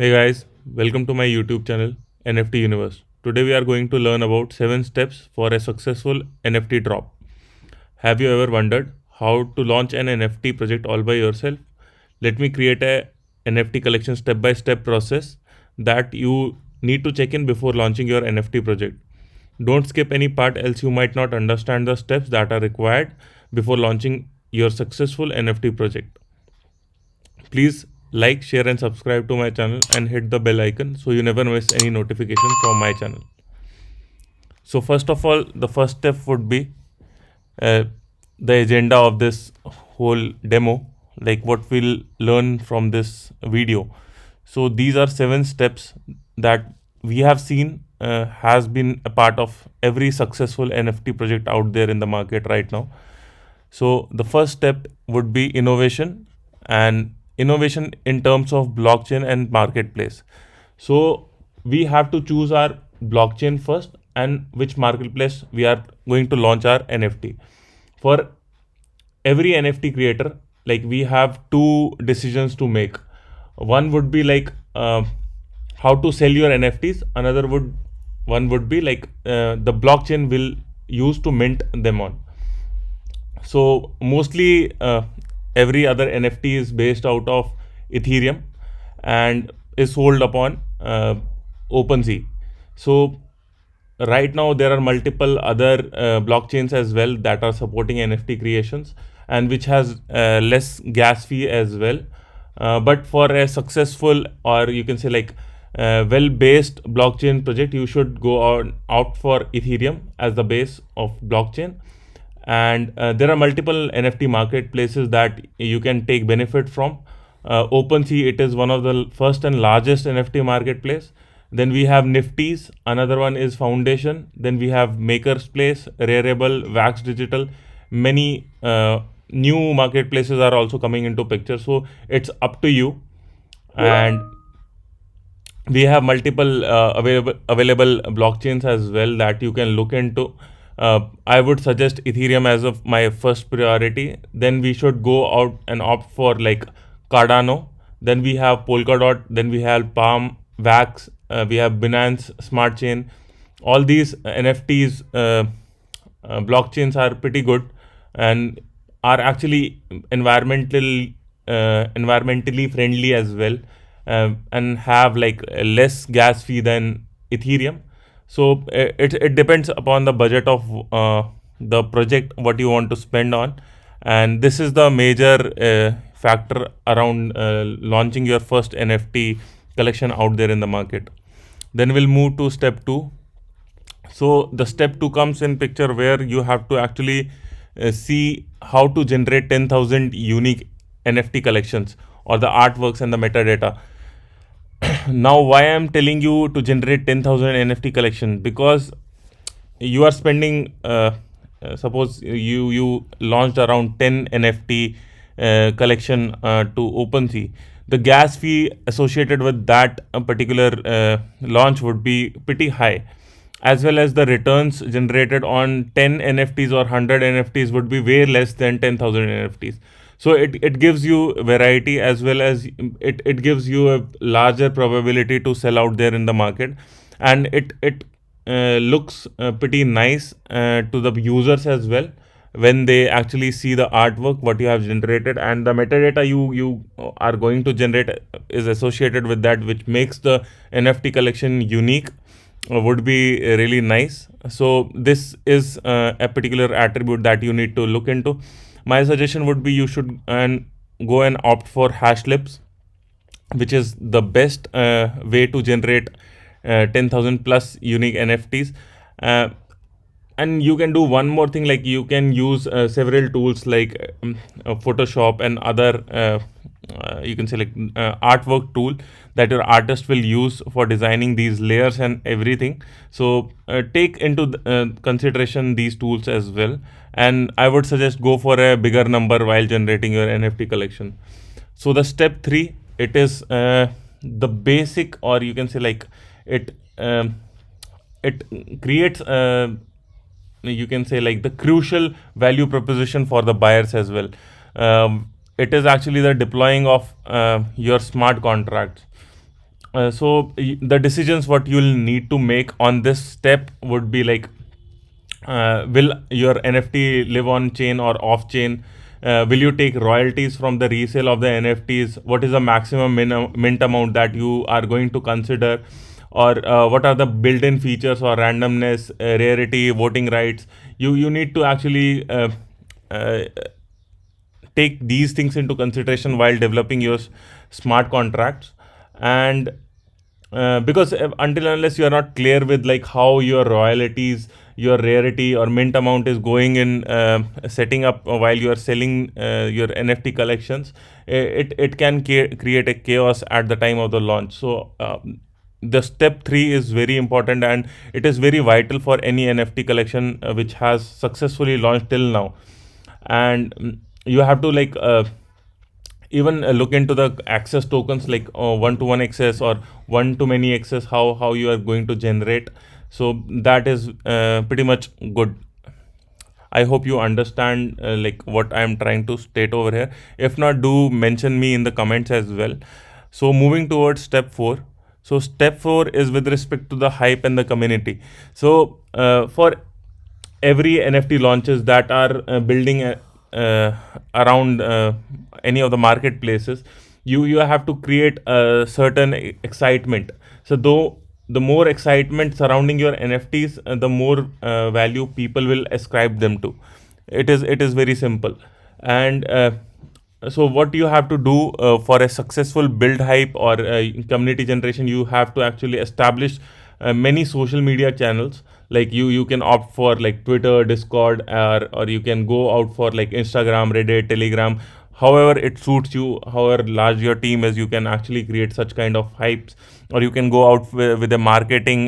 Hey guys, welcome to my YouTube channel NFT Universe. Today we are going to learn about 7 steps for a successful NFT drop. Have you ever wondered how to launch an NFT project all by yourself? Let me create a NFT collection step by step process that you need to check in before launching your NFT project. Don't skip any part else you might not understand the steps that are required before launching your successful NFT project. Please like, share, and subscribe to my channel and hit the bell icon so you never miss any notification from my channel. So, first of all, the first step would be uh, the agenda of this whole demo, like what we'll learn from this video. So, these are 7 steps that we have seen has been a part of every successful NFT project out there in the market right now. So the first step would be innovation, and innovation in terms of blockchain and marketplace. So we have to choose our blockchain first and which marketplace we are going to launch our NFT. For every NFT creator, like we have two decisions to make. One would be like how to sell your NFTs. Another would be like the blockchain will use to mint them on. So mostly every other NFT is based out of Ethereum and is sold upon OpenSea. So right now there are multiple other blockchains as well that are supporting NFT creations and which has less gas fee as well. But for a successful, or you can say like well based blockchain project, you should go on opt for Ethereum as the base of blockchain. And there are multiple NFT marketplaces that you can take benefit from. OpenSea, it is one of the first and largest NFT marketplace. Then we have Nifty's, another one is Foundation. Then we have Maker's Place, Rareable, Wax Digital. Many new marketplaces are also coming into picture. So it's up to you. And we have multiple available blockchains as well that you can look into. I would suggest Ethereum as of my first priority. Then we should go out and opt for like Cardano. Then we have Polkadot. Then we have Palm, Wax. We have Binance Smart Chain. All these NFTs blockchains are pretty good and are actually environmentally friendly as well, and have like less gas fee than Ethereum. So it depends upon the budget of the project what you want to spend on, and this is the major factor around launching your first NFT collection out there in the market. Then we'll move to step 2. So the step 2 comes in picture where you have to actually see how to generate 10,000 unique NFT collections or the artworks and the metadata. Now why I'm telling you to generate 10,000 NFT collection, because you are spending suppose you launched around 10 NFT collection to OpenSea. The gas fee associated with that particular launch would be pretty high, as well as the returns generated on 10 NFTs or 100 NFTs would be way less than 10,000 NFTs. So it gives you variety, as well as it gives you a larger probability to sell out there in the market, and it looks pretty nice to the users as well when they actually see the artwork what you have generated, and the metadata you are going to generate is associated with that, which makes the NFT collection unique, would be really nice. So this is a particular attribute that you need to look into. My suggestion would be you should go and opt for hash lips, which is the best way to generate 10,000 plus unique NFTs. Uh, and you can do one more thing, like you can use several tools like Photoshop and other you can say like artwork tool that your artist will use for designing these layers and everything. So take into consideration these tools as well, and I would suggest go for a bigger number while generating your NFT collection. So the step 3, it is the basic, or you can say like it it creates you can say like the crucial value proposition for the buyers as well. It is actually the deploying of your smart contracts. The decisions what you'll need to make on this step would be like, will your NFT live on chain or off chain? Will you take royalties from the resale of the NFTs? What is the maximum mint amount that you are going to consider? Or what are the built-in features or randomness, rarity, voting rights? You need to actually uh, take these things into consideration while developing your smart contracts. And because until unless you are not clear with like how your royalties, your rarity or mint amount is going in setting up while you are selling your NFT collections, it can create a chaos at the time of the launch. So the step 3 is very important, and it is very vital for any NFT collection which has successfully launched till now. And you have to like even look into the access tokens, like one to one access or one to many access, how you are going to generate. So that is pretty much good. I hope you understand like what I am trying to state over here. If not, do mention me in the comments as well. So moving towards step 4. So step 4 is with respect to the hype and the community. So for every NFT launches that are building around any of the marketplaces, you have to create a certain excitement. So though the more excitement surrounding your NFTs, the more value people will ascribe them to. It is very simple. And so what you have to do for a successful build hype or community generation, you have to actually establish many social media channels. Like you can opt for like Twitter, Discord, or you can go out for like Instagram, Reddit, Telegram. However it suits you, however large your team is, you can actually create such kind of hypes. Or you can go out with a marketing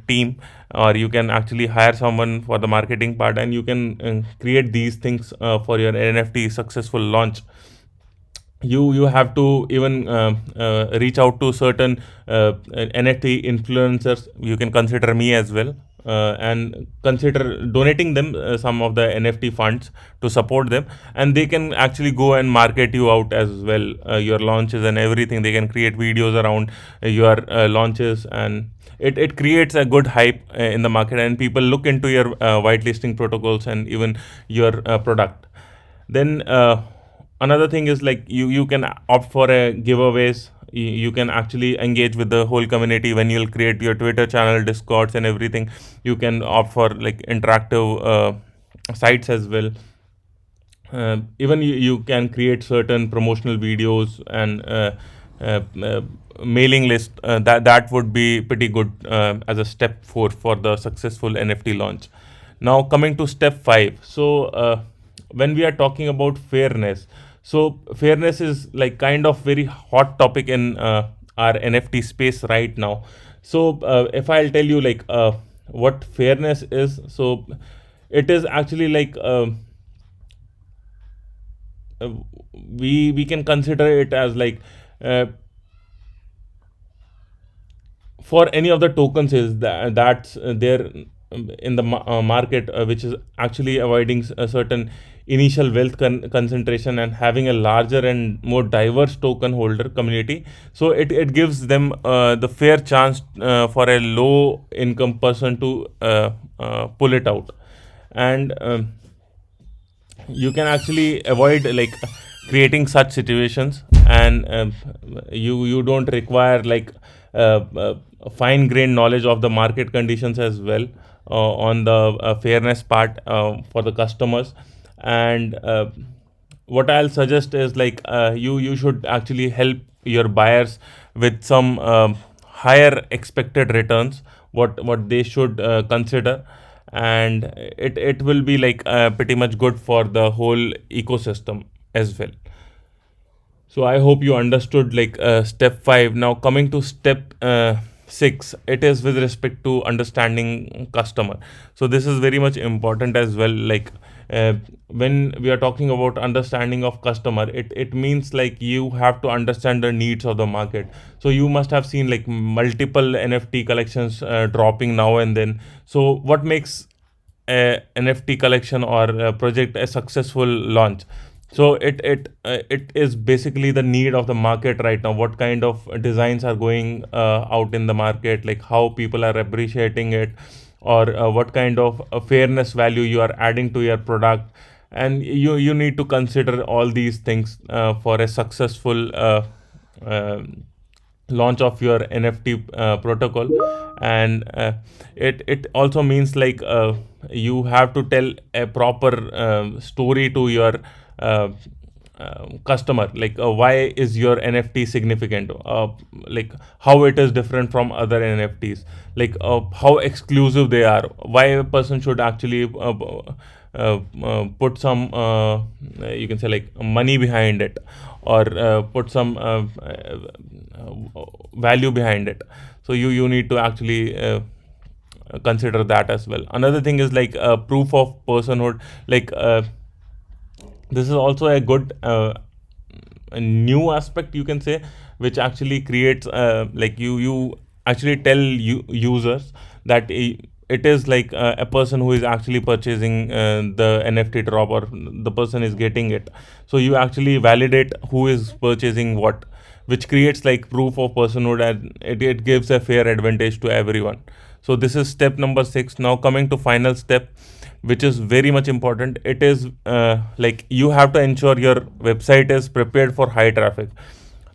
team, or you can actually hire someone for the marketing part, and you can create these things for your NFT successful launch. You have to even reach out to certain NFT influencers. You can consider me as well, and consider donating them some of the NFT funds to support them, and they can actually go and market you out as well, your launches and everything. They can create videos around your launches, and it creates a good hype in the market, and people look into your whitelisting protocols and even your product. Then another thing is like you can opt for a giveaways. You can actually engage with the whole community when you'll create your Twitter channel, Discords, and everything. You can opt for like interactive sites as well. Even you can create certain promotional videos and uh, uh, mailing list. That would be pretty good as a step 4 for the successful NFT launch. Now coming to step 5. So when we are talking about fairness, so fairness is like kind of very hot topic in our NFT space right now. So if I'll tell you like what fairness is, so it is actually like uh, we can consider it as like uh, for any of the tokens is that's there in the market, which is actually avoiding a certain initial wealth concentration and having a larger and more diverse token holder community. So it gives them the fair chance for a low income person to pull it out. And you can actually avoid like creating such situations. And you don't require like fine grained knowledge of the market conditions as well on the fairness part for the customers. And what I'll suggest is like you should actually help your buyers with some higher expected returns, what they should consider. And it will be like pretty much good for the whole ecosystem as well. So I hope you understood like step 5. Now coming to step 6, it is with respect to understanding customer. So this is very much important as well. Like when we are talking about understanding of customer, it means like you have to understand the needs of the market. So you must have seen like multiple NFT collections dropping now and then. So what makes a NFT collection or a project a successful launch? So it is basically the need of the market right now. What kind of designs are going out in the market, like how people are appreciating it, or what kind of fairness value you are adding to your product. And you need to consider all these things for a successful uh, launch of your NFT protocol. And it also means like you have to tell a proper story to your uh, customer, like why is your NFT significant, like how it is different from other NFTs, like how exclusive they are, why a person should actually put some you can say like money behind it, or put some value behind it. So you need to actually consider that as well. Another thing is like proof of personhood. Like this is also a good a new aspect, you can say, which actually creates like you actually tell users that it is like a person who is actually purchasing the NFT drop, or the person is getting it. So you actually validate who is purchasing what, which creates like proof of personhood, and it gives a fair advantage to everyone. So this is step number 6. Now coming to final step, which is very much important. It is like you have to ensure your website is prepared for high traffic.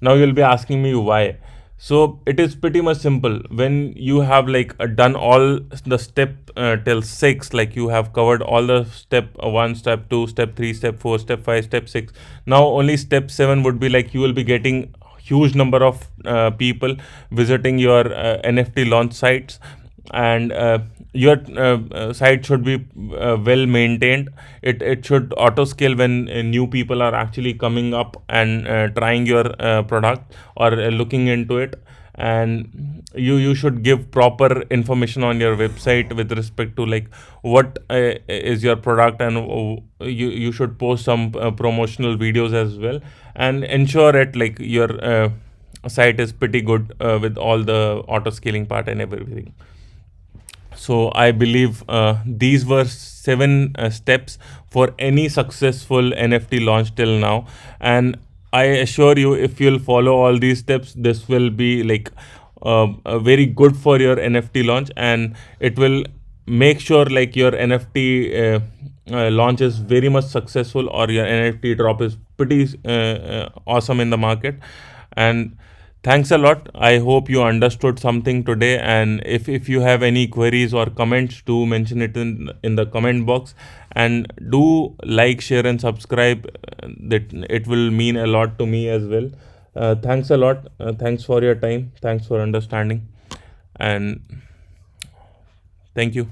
Now you'll be asking me why. So it is pretty much simple. When you have like done all the step till 6, like you have covered all the step 1, step 2, step 3, step 4, step 5, step 6. Now only step 7 would be like you will be getting huge number of people visiting your NFT launch sites. And your site should be well maintained. It should auto scale when new people are actually coming up and trying your product, or looking into it. And you should give proper information on your website with respect to like what is your product. And you should post some promotional videos as well, and ensure it like your site is pretty good with all the auto scaling part and everything. So I believe these were 7 steps for any successful NFT launch till now. And I assure you, if you'll follow all these steps, this will be like very good for your NFT launch, and it will make sure like your NFT launch is very much successful, or your NFT drop is pretty awesome in the market. And thanks a lot. I hope you understood something today. And if you have any queries or comments, do mention it in the comment box. And do like, share, and subscribe. That it will mean a lot to me as well. Thanks a lot. Thanks for your time. Thanks for understanding. And thank you.